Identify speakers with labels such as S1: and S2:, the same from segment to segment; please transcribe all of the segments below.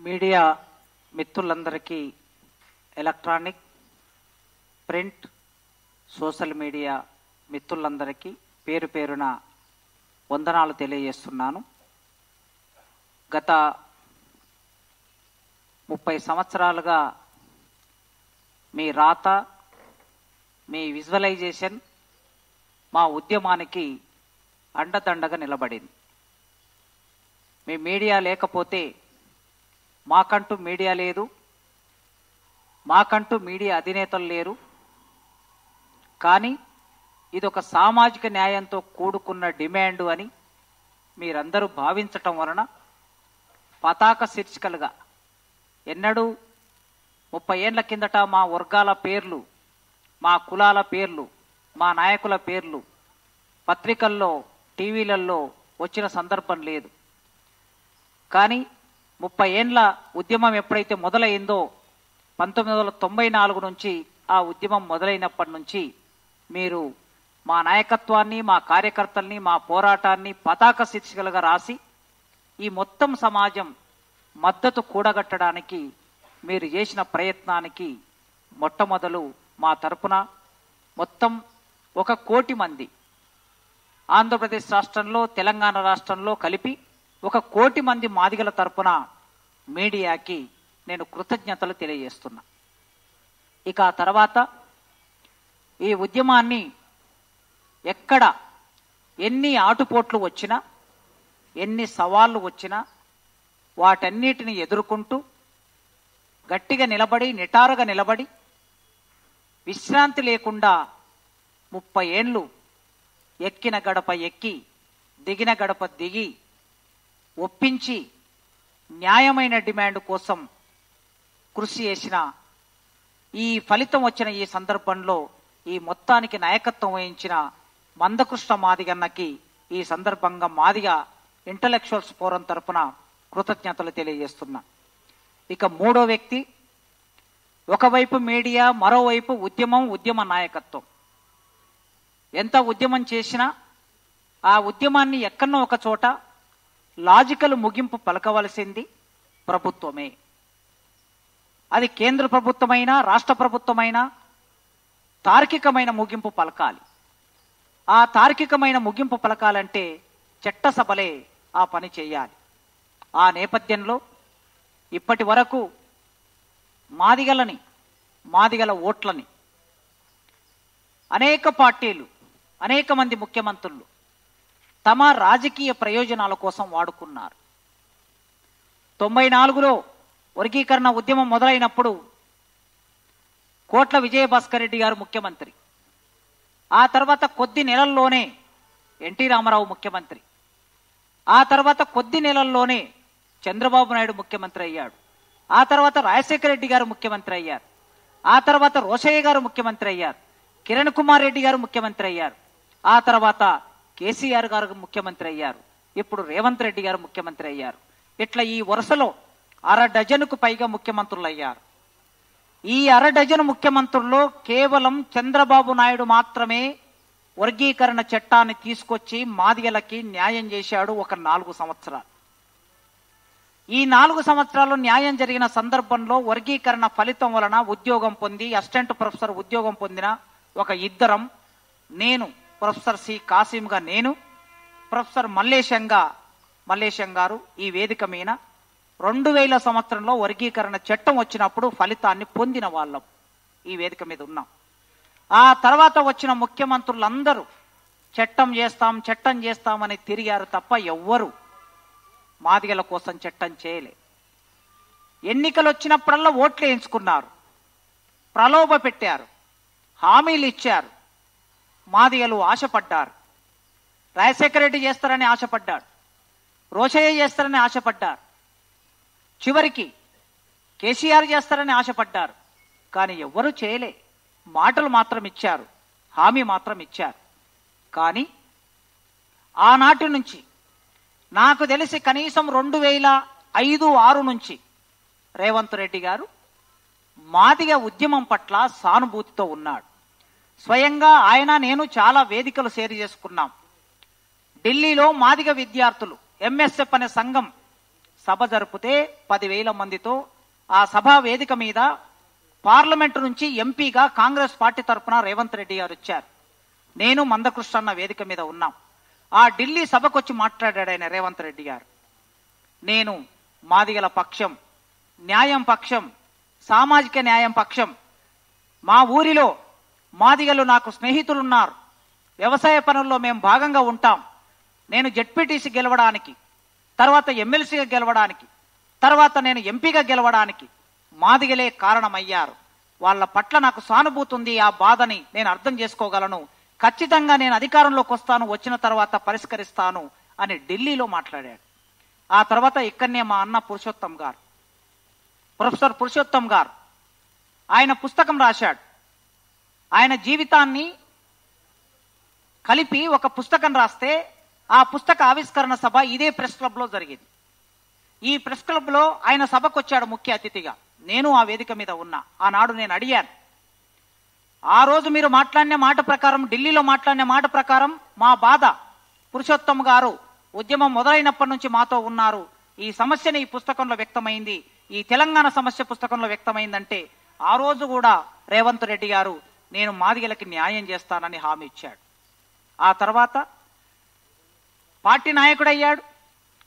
S1: Media మిత్రులందరికీ electronic, print, social media మిత్రులందరికీ పేరు పేరున వందనాలు తెలియజేస్తున్నాను. గత 30 సంవత్సరాలుగా మీ రాత, మీ విజువలైజేషన్ మా ఉద్యమానికి అండదండగా నిలబడింది. మీ మీడియా లేకపోతే మాకంటూ మీడియా లేదు, మాకంటూ మీడియా అధినేతలు లేరు. కానీ ఇది ఒక సామాజిక న్యాయంతో కూడుకున్న డిమాండ్ అని మీరందరూ భావించటం వలన పతాక శీర్షికలుగా ఎన్నడూ 30 ఏళ్ల కిందట మా వర్గాల పేర్లు, మా కులాల పేర్లు, మా నాయకుల పేర్లు పత్రికల్లో, టీవీలలో వచ్చిన సందర్భం లేదు. కానీ 30 ఏండ్ల ఉద్యమం ఎప్పుడైతే మొదలైందో 1994 నుంచి ఆ ఉద్యమం మొదలైనప్పటి నుంచి మీరు మా నాయకత్వాన్ని, మా కార్యకర్తల్ని, మా పోరాటాన్ని పతాక శీర్షికలుగా రాసి ఈ మొత్తం సమాజం మద్దతు కూడగట్టడానికి మీరు చేసిన ప్రయత్నానికి మొట్టమొదలు మా తరపున మొత్తం 1 కోటి మంది ఆంధ్రప్రదేశ్ రాష్ట్రంలో, తెలంగాణ రాష్ట్రంలో కలిపి 1 కోటి మంది మాదిగల తరపున మీడియాకి నేను కృతజ్ఞతలు తెలియజేస్తున్నా. ఇక ఆ తర్వాత ఈ ఉద్యమాన్ని ఎక్కడ ఎన్ని ఆటుపోట్లు వచ్చినా, ఎన్ని సవాళ్లు వచ్చినా వాటన్నిటిని ఎదుర్కొంటూ గట్టిగా నిలబడి, నిటారుగా నిలబడి, విశ్రాంతి లేకుండా 30 ఏండ్లు ఎక్కిన గడప ఎక్కి, దిగిన గడప దిగి, ఒప్పించి న్యాయమైన డిమాండ్ కోసం కృషి చేసిన ఈ ఫలితం వచ్చిన ఈ సందర్భంలో ఈ మొత్తానికి నాయకత్వం వహించిన మందకృష్ణ మాదిగన్నకి ఈ సందర్భంగా మాదిగ ఇంటలెక్చువల్స్ ఫోరం తరపున కృతజ్ఞతలు తెలియజేస్తున్నా. ఇక 3వ వ్యక్తి, ఒకవైపు మీడియా, మరోవైపు ఉద్యమం, ఉద్యమ నాయకత్వం. ఎంత ఉద్యమం చేసినా ఆ ఉద్యమాన్ని ఎక్కడో ఒక చోట లాజికల్ ముగింపు పలకవలసింది ప్రభుత్వమే. అది కేంద్ర ప్రభుత్వమైనా, రాష్ట్ర ప్రభుత్వమైనా తార్కికమైన ముగింపు పలకాలి. ఆ తార్కికమైన ముగింపు పలకాలంటే చట్టసభలే ఆ పని చేయాలి. ఆ నేపథ్యంలో ఇప్పటి వరకు మాదిగలని, మాదిగల ఓట్లని అనేక పార్టీలు, అనేక మంది ముఖ్యమంత్రులు తమ రాజకీయ ప్రయోజనాల కోసం వాడుకున్నారు. 94లో వర్గీకరణ ఉద్యమం మొదలైనప్పుడు కోట్ల విజయభాస్కర్ రెడ్డి గారు ముఖ్యమంత్రి. ఆ తర్వాత కొద్ది నెలల్లోనే ఎన్టీ రామారావు ముఖ్యమంత్రి. ఆ తర్వాత కొద్ది నెలల్లోనే చంద్రబాబు నాయుడు ముఖ్యమంత్రి అయ్యాడు. ఆ తర్వాత రాజశేఖర రెడ్డి గారు ముఖ్యమంత్రి అయ్యారు. ఆ తర్వాత రోషయ్య గారు ముఖ్యమంత్రి అయ్యారు. కిరణ్ కుమార్ రెడ్డి గారు ముఖ్యమంత్రి అయ్యారు. ఆ తర్వాత కేసీఆర్ గారు ముఖ్యమంత్రి అయ్యారు. ఇప్పుడు రేవంత్ రెడ్డి గారు ముఖ్యమంత్రి అయ్యారు. ఇట్లా ఈ వరుసలో 1/2 డజనుకు పైగా ముఖ్యమంత్రులు అయ్యారు. ఈ 1/2 డజను ముఖ్యమంత్రుల్లో కేవలం చంద్రబాబు నాయుడు మాత్రమే వర్గీకరణ చట్టాన్ని తీసుకొచ్చి మాదిగలకి న్యాయం చేశాడు. ఒక 4 సంవత్సరాలు. ఈ 4 సంవత్సరాలు న్యాయం జరిగిన సందర్భంలో వర్గీకరణ ఫలితం వలన ఉద్యోగం పొంది, అసిస్టెంట్ ప్రొఫెసర్ ఉద్యోగం పొందిన ఒక 2, నేను ప్రొఫెసర్ సి కాసిం గా, నేను ప్రొఫెసర్ మల్లేశం గారు ఈ వేదిక మీద 2000 సంవత్సరంలో వర్గీకరణ చట్టం వచ్చినప్పుడు ఫలితాన్ని పొందిన వాళ్ళం ఈ వేదిక మీద ఉన్నాం. ఆ తర్వాత వచ్చిన ముఖ్యమంత్రులందరూ చట్టం చేస్తామని తిరిగారు తప్ప ఎవ్వరు మాదిగల కోసం చట్టం చేయలే. ఎన్నికలు వచ్చినప్పుడల్లా ఓట్లు వేయించుకున్నారు, ప్రలోభ పెట్టారు, హామీలు ఇచ్చారు. మాదిగలు ఆశపడ్డారు. రాజశేఖర రెడ్డి చేస్తారని ఆశపడ్డాడు, రోషయ్య చేస్తారని ఆశపడ్డారు, చివరికి కేసీఆర్ చేస్తారని ఆశపడ్డారు. కానీ ఎవ్వరూ చేయలే. మాటలు మాత్రం ఇచ్చారు, హామీ మాత్రం ఇచ్చారు. కానీ ఆనాటి నుంచి నాకు తెలిసి కనీసం 2005-6 నుంచి రేవంత్ రెడ్డి గారు మాదిగ ఉద్యమం పట్ల సానుభూతితో ఉన్నాడు. స్వయంగా ఆయన, నేను చాలా వేదికలు షేర్ చేసుకున్నాం. ఢిల్లీలో మాదిగ విద్యార్థులు ఎంఎస్ఎఫ్ అనే సంఘం సభ జరిపితే 10,000 మందితో ఆ సభా వేదిక మీద పార్లమెంటు నుంచి ఎంపీగా కాంగ్రెస్ పార్టీ తరఫున రేవంత్ రెడ్డి గారు వచ్చారు. నేను మందకృష్ణ వేదిక మీద ఉన్నాం. ఆ ఢిల్లీ సభకు వచ్చి మాట్లాడాడు ఆయన రేవంత్ రెడ్డి గారు. నేను మాదిగల పక్షం, న్యాయం పక్షం, సామాజిక న్యాయం పక్షం. మా ఊరిలో మాదిగలు నాకు స్నేహితులున్నారు. వ్యవసాయ పనుల్లో మేము భాగంగా ఉంటాం. నేను జెడ్పీటీసీ గెలవడానికి, తర్వాత ఎమ్మెల్సీగా గెలవడానికి, తర్వాత నేను ఎంపీగా గెలవడానికి మాదిగలే కారణమయ్యారు. వాళ్ళ పట్ల నాకు సానుభూతి ఉంది. ఆ బాధని నేను అర్థం చేసుకోగలను. ఖచ్చితంగా నేను అధికారంలోకి వస్తాను, వచ్చిన తర్వాత పరిష్కరిస్తాను అని ఢిల్లీలో మాట్లాడాడు. ఆ తర్వాత ఇక్కడనే మా అన్న పురుషోత్తం గారు, ప్రొఫెసర్ పురుషోత్తం గారు, ఆయన పుస్తకం రాశాడు. ఆయన జీవితాన్ని కలిపి ఒక పుస్తకం రాస్తే ఆ పుస్తక ఆవిష్కరణ సభ ఇదే ప్రెస్ క్లబ్ లో జరిగింది. ఈ ప్రెస్ క్లబ్ లో ఆయన సభకు వచ్చాడు ముఖ్య అతిథిగా. నేను ఆ వేదిక మీద ఉన్నా. ఆనాడు నేను అడిగాను, ఆ రోజు మీరు మాట్లాడిన మాట ప్రకారం, ఢిల్లీలో మాట్లాడిన మాట ప్రకారం మా బాధ, పురుషోత్తం గారు ఉద్యమం మొదలైనప్పటి నుంచి మాతో ఉన్నారు. ఈ సమస్యని ఈ పుస్తకంలో వ్యక్తమైంది, ఈ తెలంగాణ సమస్య పుస్తకంలో వ్యక్తమైందంటే ఆ రోజు కూడా రేవంత్ రెడ్డి గారు నేను మాదిగలకి న్యాయం చేస్తానని హామీ ఇచ్చాడు. ఆ తర్వాత పార్టీ నాయకుడయ్యాడు,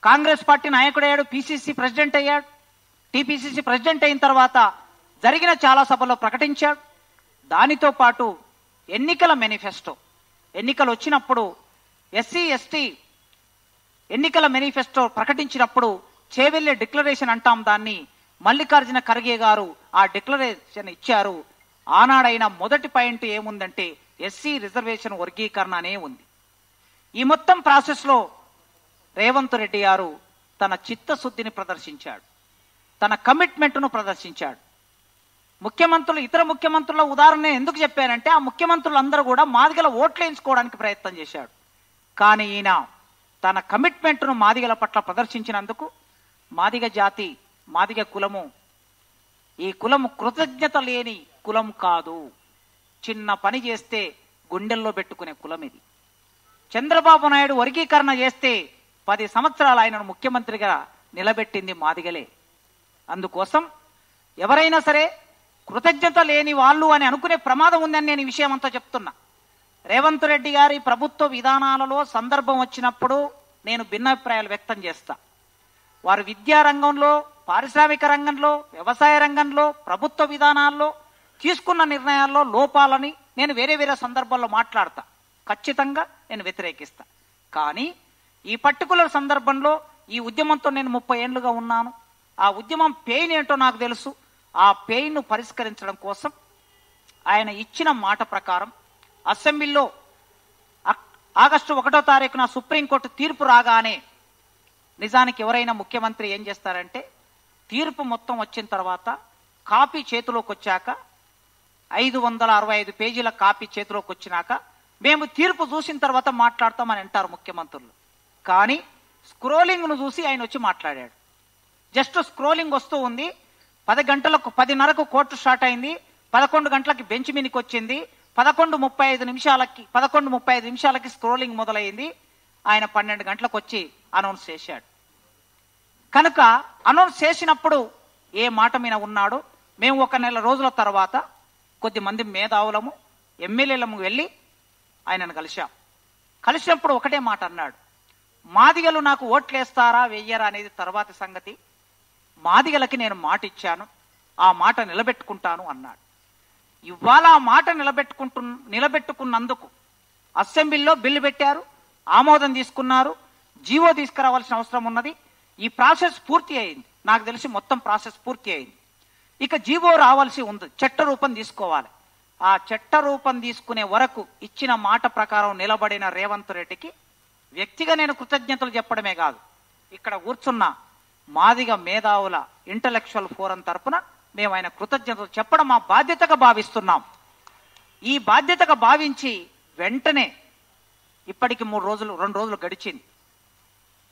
S1: కాంగ్రెస్ పార్టీ నాయకుడయ్యాడు, పిసిసి ప్రెసిడెంట్ అయ్యాడు. టిపిసిసి ప్రెసిడెంట్ అయిన తర్వాత జరిగిన చాలా సభల్లో ప్రకటించాడు. దానితో పాటు ఎన్నికల మేనిఫెస్టో, ఎన్నికలు వచ్చినప్పుడు ఎస్సీ ఎస్టీ ఎన్నికల మేనిఫెస్టో ప్రకటించినప్పుడు చేవెళ్ళే డిక్లరేషన్ అంటాం దాన్ని, మల్లికార్జున ఖర్గే గారు ఆ డిక్లరేషన్ ఇచ్చారు. ఆనాడైన మొదటి పాయింట్ ఏముందంటే ఎస్సీ రిజర్వేషన్ వర్గీకరణ అనే ఉంది. ఈ మొత్తం ప్రాసెస్ లో రేవంత్ రెడ్డి గారు తన చిత్తశుద్ధిని ప్రదర్శించాడు, తన కమిట్మెంట్ను ప్రదర్శించాడు. ముఖ్యమంత్రులు, ఇతర ముఖ్యమంత్రుల ఉదాహరణ ఎందుకు చెప్పానంటే ఆ ముఖ్యమంత్రులందరూ కూడా మాదిగల ఓట్లు వేయించుకోవడానికి ప్రయత్నం చేశాడు. కానీ ఈయన తన కమిట్మెంట్ను మాదిగల పట్ల ప్రదర్శించినందుకు మాదిగ జాతి, మాదిగ కులము, ఈ కులము కృతజ్ఞత లేని కులం కాదు. చిన్న పని చేస్తే గుండెల్లో పెట్టుకునే కులం ఇది. చంద్రబాబు నాయుడు వర్గీకరణ చేస్తే 10 సంవత్సరాలు ఆయనను ముఖ్యమంత్రిగా నిలబెట్టింది మాదిగలే. అందుకోసం ఎవరైనా సరే కృతజ్ఞత లేని వాళ్ళు అని అనుకునే ప్రమాదం ఉందని నేను ఈ విషయం అంతా చెప్తున్నా. రేవంత్ రెడ్డి గారి ప్రభుత్వ విధానాలలో సందర్భం వచ్చినప్పుడు నేను భిన్నాభిప్రాయాలు వ్యక్తం చేస్తా. వారు విద్యా రంగంలో, పారిశ్రామిక రంగంలో, వ్యవసాయ రంగంలో, ప్రభుత్వ విధానాల్లో తీసుకున్న నిర్ణయాల్లో లోపాలని నేను వేరే వేరే సందర్భాల్లో మాట్లాడతా. ఖచ్చితంగా నేను వ్యతిరేకిస్తా. కానీ ఈ పర్టికులర్ సందర్భంలో ఈ ఉద్యమంతో నేను 30 ఏళ్లుగా ఉన్నాను. ఆ ఉద్యమం పెయిన్ ఏంటో నాకు తెలుసు. ఆ పెయిన్ను పరిష్కరించడం కోసం ఆయన ఇచ్చిన మాట ప్రకారం అసెంబ్లీలో ఆగస్టు 1వ తారీఖున సుప్రీంకోర్టు తీర్పు రాగానే, నిజానికి ఎవరైనా ముఖ్యమంత్రి ఏం చేస్తారంటే తీర్పు మొత్తం వచ్చిన తర్వాత కాపీ చేతిలోకి వచ్చాక, 565 పేజీల కాపీ చేతిలోకి వచ్చినాక మేము తీర్పు చూసిన తర్వాత మాట్లాడతామని అంటారు ముఖ్యమంత్రులు. కానీ స్క్రోలింగ్ను చూసి ఆయన వచ్చి మాట్లాడాడు. జస్ట్ స్క్రోలింగ్ వస్తూ ఉంది. 10:30కు కోర్టు స్టార్ట్ అయింది. 11 గంటలకి బెంచ్ మీదకి వచ్చింది. 11:35 నిమిషాలకి స్క్రోలింగ్ మొదలైంది. ఆయన 12 గంటలకు వచ్చి అనౌన్స్ చేశాడు. కనుక అనౌన్స్ చేసినప్పుడు ఏ మాట మీద ఉన్నాడో మేము 1 నెల రోజుల తర్వాత కొద్దిమంది మేధావులము, ఎమ్మెల్యేలము వెళ్ళి ఆయనను కలిసినప్పుడు ఒకటే మాట అన్నాడు, మాదిగలు నాకు ఓట్లేస్తారా వెయ్యరా అనేది తర్వాతి సంగతి, మాదిగలకి నేను మాట ఇచ్చాను, ఆ మాట నిలబెట్టుకుంటాను అన్నాడు. ఇవాళ ఆ మాట నిలబెట్టుకున్నందుకు అసెంబ్లీలో బిల్లు పెట్టారు, ఆమోదం తీసుకున్నారు, జీవో తీసుకురావాల్సిన అవసరం ఉన్నది. ఈ ప్రాసెస్ పూర్తి అయింది. నాకు తెలిసి మొత్తం ప్రాసెస్ పూర్తి అయింది. ఇక జీవో రావాల్సి ఉంది, చట్ట రూపం తీసుకోవాలి. ఆ చట్ట రూపం తీసుకునే వరకు ఇచ్చిన మాట ప్రకారం నిలబడిన రేవంత్ రెడ్డికి వ్యక్తిగా నేను కృతజ్ఞతలు చెప్పడమే కాదు, ఇక్కడ కూర్చున్న మాదిగ మేధావుల ఇంటలెక్చువల్ ఫోరం తరపున మేము ఆయన కృతజ్ఞతలు చెప్పడం మా బాధ్యతగా భావిస్తున్నాం. ఈ బాధ్యతగా భావించి వెంటనే ఇప్పటికి 2 రోజులు గడిచింది.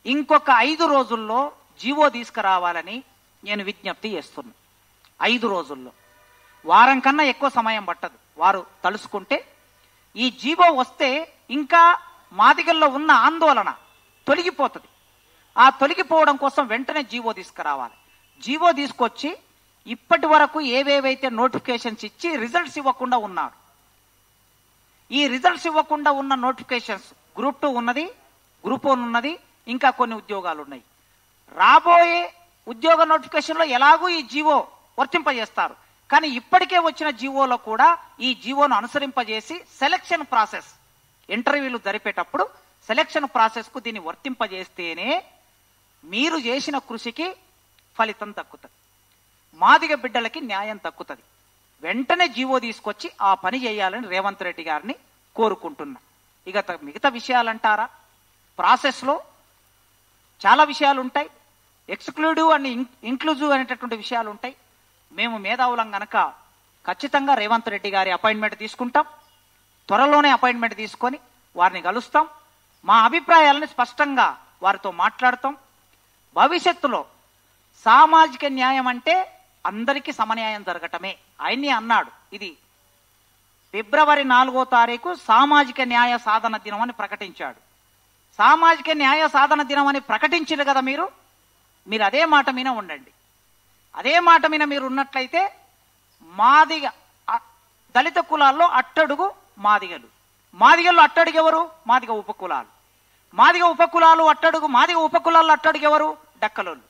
S1: ఇంకొక 5 రోజుల్లో జీవో తీసుకురావాలని నేను విజ్ఞప్తి చేస్తున్నా. 5 రోజుల్లో, వారం కన్నా ఎక్కువ సమయం పట్టదు. వారు తలుసుకుంటే ఈ జీవో వస్తే ఇంకా మాదిగల్లో ఉన్న ఆందోళన తొలగిపోతుంది. ఆ తొలగిపోవడం కోసం వెంటనే జీవో తీసుకురావాలి. జీవో తీసుకొచ్చి ఇప్పటి వరకు ఏవేవైతే నోటిఫికేషన్స్ ఇచ్చి రిజల్ట్స్ ఇవ్వకుండా ఉన్నారు, ఈ రిజల్ట్స్ ఇవ్వకుండా ఉన్న నోటిఫికేషన్స్ గ్రూప్ 2 ఉన్నది, గ్రూప్ 1 ఉన్నది, ఇంకా కొన్ని ఉద్యోగాలు ఉన్నాయి. రాబోయే ఉద్యోగ నోటిఫికేషన్లో ఎలాగూ ఈ జీవో వర్తింపజేస్తారు. కానీ ఇప్పటికే వచ్చిన జీవోలో కూడా ఈ జీవోను అనుసరింపజేసి సెలక్షన్ ప్రాసెస్, ఇంటర్వ్యూలు జరిపేటప్పుడు సెలక్షన్ ప్రాసెస్కు దీన్ని వర్తింపజేస్తేనే మీరు చేసిన కృషికి ఫలితం దక్కుతుంది, మాదిగ బిడ్డలకి న్యాయం దక్కుతుంది. వెంటనే జీవో తీసుకొచ్చి ఆ పని చేయాలని రేవంత్ రెడ్డి గారిని కోరుకుంటున్నా. ఇక మిగతా విషయాలంటారా, ప్రాసెస్లో చాలా విషయాలు ఉంటాయి. ఎక్స్క్లూడివ్ అండ్ ఇంక్లూజివ్ అనేటటువంటి విషయాలు ఉంటాయి. మేము మేధావులం గనక ఖచ్చితంగా రేవంత్ రెడ్డి గారి అపాయింట్మెంట్ తీసుకుంటాం. త్వరలోనే అపాయింట్మెంట్ తీసుకొని వారిని కలుస్తాం. మా అభిప్రాయాలను స్పష్టంగా వారితో మాట్లాడతాం. భవిష్యత్తులో సామాజిక న్యాయం అంటే అందరికీ సమన్యాయం జరగటమే. ఆయన్ని అన్నాడు, ఇది ఫిబ్రవరి 4వ తారీఖు సామాజిక న్యాయ సాధన దినం అని ప్రకటించాడు. సామాజిక న్యాయ సాధన దినం అని ప్రకటించారు కదా, మీరు అదే మాట మీద ఉండండి. అదే మాట మీద మీరు ఉన్నట్లయితే మాదిగ దళిత కులాల్లో అట్టడుగు మాదిగలు, మాదిగల్లో అట్టడుగు ఎవరు? మాదిగ ఉపకులాలు. మాదిగ ఉపకులాలు అట్టడుగు, మాదిగ ఉపకులాల్లో అట్టడుగు ఎవరు? డక్కలోళ్ళు.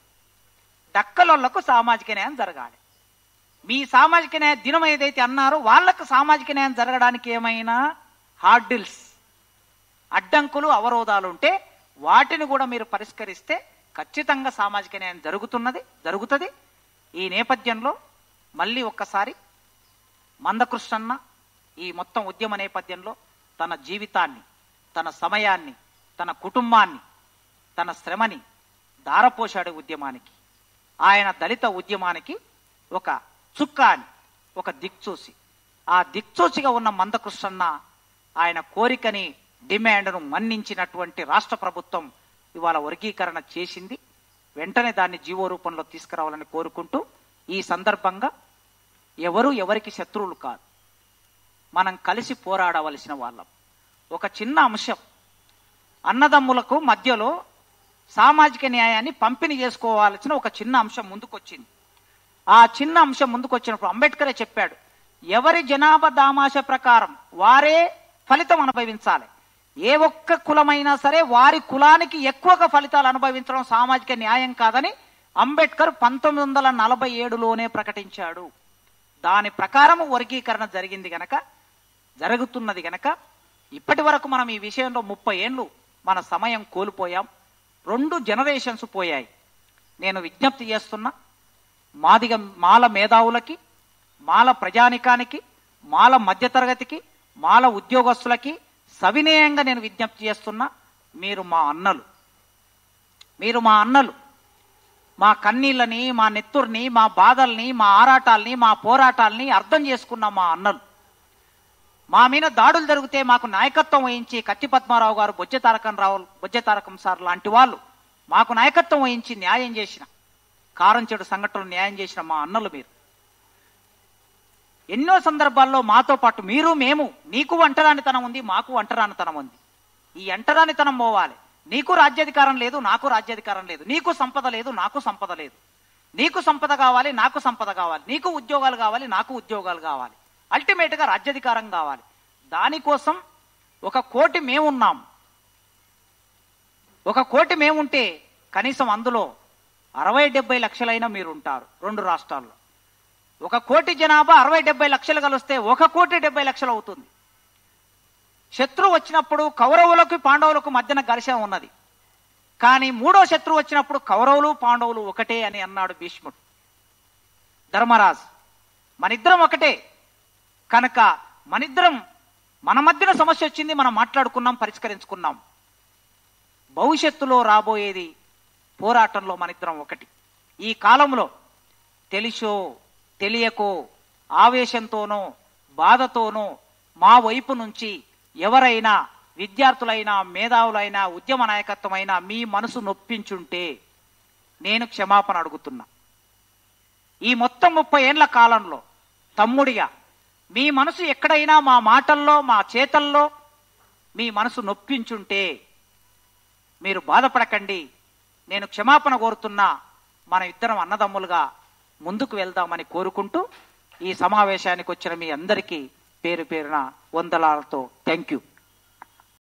S1: డక్కలోళ్లకు సామాజిక న్యాయం జరగాలి. మీ సామాజిక న్యాయ దినం ఏదైతే అన్నారో వాళ్ళకు సామాజిక న్యాయం జరగడానికి ఏమైనా హార్డిల్స్, అడ్డంకులు, అవరోధాలు ఉంటే వాటిని కూడా మీరు పరిష్కరిస్తే ఖచ్చితంగా సామాజిక న్యాయం జరుగుతుంది. ఈ నేపథ్యంలో మళ్ళీ ఒక్కసారి మందకృష్ణన్న ఈ మొత్తం ఉద్యమ నేపథ్యంలో తన జీవితాన్ని, తన సమయాన్ని, తన కుటుంబాన్ని, తన శ్రమని దారపోశాడు ఉద్యమానికి. ఆయన దళిత ఉద్యమానికి ఒక చుక్కాని, ఒక దిక్చూసి, ఆ దిక్చూచిగా ఉన్న మందకృష్ణన్న ఆయన కోరికని, డిమాండ్ను మన్నించినటువంటి రాష్ట్ర ప్రభుత్వం ఇవాళ వర్గీకరణ చేసింది. వెంటనే దాన్ని జీవో రూపంలో తీసుకురావాలని కోరుకుంటూ, ఈ సందర్భంగా ఎవరికి శత్రువులు కాదు, మనం కలిసి పోరాడవలసిన వాళ్ళం. ఒక చిన్న అంశం, అన్నదమ్ములకు మధ్యలో సామాజిక న్యాయాన్ని పంపిణీ చేసుకోవాల్సిన ఒక చిన్న అంశం ముందుకొచ్చింది. ఆ చిన్న అంశం ముందుకొచ్చినప్పుడు అంబేద్కరే చెప్పాడు, ఎవరి జనాభా దామాష ప్రకారం వారే ఫలితం అనుభవించాలి. ఏ ఒక్క కులమైనా సరే వారి కులానికి ఎక్కువగా ఫలితాలు అనుభవించడం సామాజిక న్యాయం కాదని అంబేద్కర్ 1947లోనే ప్రకటించాడు. దాని ప్రకారం వర్గీకరణ జరుగుతున్నది గనక ఇప్పటి వరకు మనం ఈ విషయంలో 30 ఏళ్ళు మన సమయం కోల్పోయాం. 2 జనరేషన్స్ పోయాయి. నేను విజ్ఞప్తి చేస్తున్నా, మాల మేధావులకి, మాల ప్రజానికానికి, మాల మధ్యతరగతికి, మాల ఉద్యోగస్తులకి సవినయంగా నేను విజ్ఞప్తి చేస్తున్నా, మీరు మా అన్నలు, మా కన్నీళ్ళని, మా నెత్తుర్ని, మా బాధల్ని, మా ఆరాటాల్ని, మా పోరాటాల్ని అర్థం చేసుకున్న మా అన్నలు. మా మీద దాడులు జరిగితే మాకు నాయకత్వం వహించి కత్తి పద్మారావు గారు, బొజ్జ తారకం సార్ లాంటి వాళ్ళు మాకు నాయకత్వం వహించి న్యాయం చేసిన, కారంచెడు సంఘటనలు న్యాయం చేసిన మా అన్నలు మీరు. ఎన్నో సందర్భాల్లో మాతో పాటు మేము నీకు అంటరానితనం ఉంది, మాకు అంటరానితనం ఉంది. ఈ అంటరానితనం పోవాలి. నీకు రాజ్యాధికారం లేదు, నాకు రాజ్యాధికారం లేదు. నీకు సంపద లేదు, నాకు సంపద లేదు. నీకు సంపద కావాలి, నాకు సంపద కావాలి. నీకు ఉద్యోగాలు కావాలి, నాకు ఉద్యోగాలు కావాలి. అల్టిమేట్గా రాజ్యాధికారం కావాలి. దానికోసం 1 కోటి మేమున్నాం. 1 కోటి మేముంటే కనీసం అందులో 60-70 లక్షలైనా మీరు ఉంటారు 2 రాష్ట్రాల్లో. 1 కోటి జనాభా 60-70 లక్షలు కలిస్తే 1,70,00,000 అవుతుంది. శత్రువు వచ్చినప్పుడు కౌరవులకు పాండవులకు మధ్యన ఘర్షణ ఉన్నది. కానీ 3వ శత్రువు వచ్చినప్పుడు కౌరవులు పాండవులు ఒకటే అని అన్నాడు భీష్ముడు. ధర్మరాజు మనిద్దరం ఒకటే కనుక మన మధ్యన సమస్య వచ్చింది, మనం మాట్లాడుకున్నాం, పరిష్కరించుకున్నాం. భవిష్యత్తులో రాబోయేది పోరాటంలో మనిద్దరం ఒకటి. ఈ కాలంలో తెలిసో తెలియకో, ఆవేశంతోనో బాధతోనో మా వైపు నుంచి ఎవరైనా, విద్యార్థులైనా, మేధావులైనా, ఉద్యమ నాయకత్వమైనా మీ మనసు నొప్పించుంటే నేను క్షమాపణ అడుగుతున్నా. ఈ మొత్తం 30 ఏళ్ల కాలంలో తమ్ముడిగా మీ మనసు ఎక్కడైనా మా మాటల్లో, మా చేతల్లో మీ మనసు నొప్పించుంటే మీరు బాధపడకండి. నేను క్షమాపణ కోరుతున్నా. మన ఇద్దరం అన్నదమ్ములుగా ముందుకు వెళ్దామని కోరుకుంటూ ఈ సమావేశానికి వచ్చిన మీ అందరికీ పేరు పేరున వందనాలతో థ్యాంక్ యూ.